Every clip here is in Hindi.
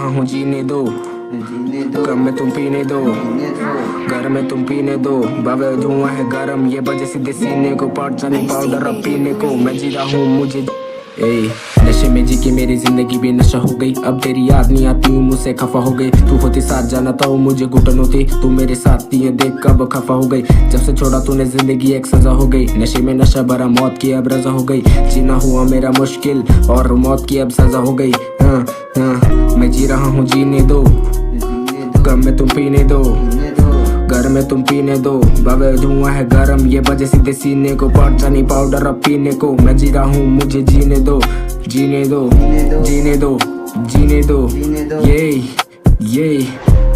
हूँ जीने दो, कम में तुम पीने दो, घर में तुम पीने दो, बाबे धुआं है गरम ये बजे सीधे सीने को, पानी पाउडर अब पीने को, मैं जी रहा हूँ मुझे नशे में जी की मेरी जिंदगी भी नशा हो गई। अब तेरी याद नहीं आती हूँ मुझसे खफा हो गई। तू होती साथ जाना था मुझे घुटन होती, तू मेरे साथ थी देख कब खफा हो गई। जब से छोड़ा तूने जिंदगी एक सजा हो गई। नशे में नशा भरा मौत की अब रजा हो गई। जीना हुआ मेरा मुश्किल और मौत की अब सजा हो गई। मैं जी रहा हूँ जीने दो, कम में तुम पीने दो, घर में तुम पीने दो, बाबे धुआं है गरम ये बजे सीधे सीने को, पानी पाउडर अब पीने को, मैं जी रहा हूँ मुझे जीने दो, जीने दो, जीने दो, जीने दो, ये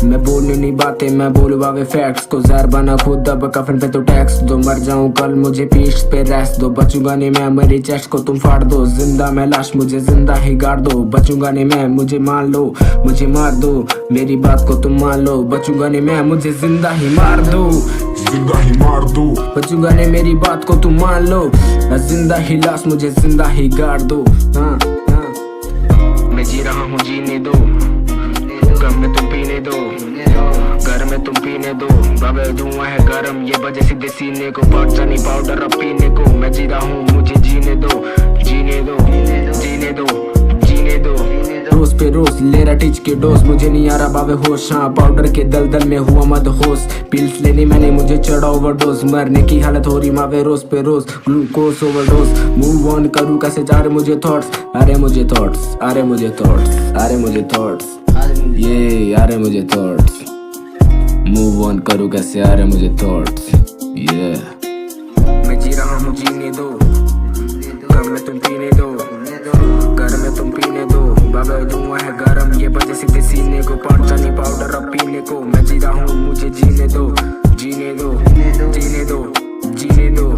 मैं बोलने नहीं बातें, मैं बोलूँ बाबे फैक्ट्स को। जहर बना खुद अब कफन पे तो टैक्स दो, मर जाऊं कल मुझे पीठ पे रेस्ट दो, बचूंगा नहीं मैं मेरी चेस्ट को तुम फाड़ दो, जिंदा मैं लाश मुझे जिंदा ही गाड़ दो, बचूंगा नहीं मैं मुझे मान लो, मुझे मार दो, मेरी बात को तुम मान लो, बचूंगा नहीं मैं मुझे जिंदा ही मार दो, जिंदा ही मार दो, बचूंगा नहीं मेरी बात को तुम मान लो, जिंदा ही लाश मुझे जिंदा ही गाड़ दो। मैं जी रहा हूँ जीने दो, कम में तुम पीने दो, घर में तुम पीने दो, बाबे धुआं है गरम ये बजे सीधे सीने को, पानी पाउडर अब पीने को, मैं जी रहा हूँ मुझे जीने दो, जीने दो, जीने दो, जीने दो। रोज पे रोज ले रहा टिच के डोज, मुझे नहीं आ रहा बाबे होश, हाँ पाउडर के दलदल में हुआ मद होश, पिल्स लेनी मैंने मुझे चढ़ा ओवरडोज, मरने की हालत हो रही मावे रोज पे रोज, ग्लूकोज ओवरडोज, मूव ऑन करूँ कैसे जा रहे मुझे थॉट्स, अरे मुझे थॉट्स, अरे मुझे थॉट्स, अरे मुझे थॉट्स, ये आ रहे मुझे थॉट्स, मूव ऑन करूँ कैसे आ रहे मुझे थॉट्स, ये मैं जी रहा हूँ जीने दो, कम में तुम पीने दो, घर में तुम पीने दो, बाबा धुआं है गरम ये बजे सीधे सीने को, पानी पाउडर अब पीने को, मैं जी रहा हूँ मुझे जीने दो, जीने दो, जीने दो, जीने दो।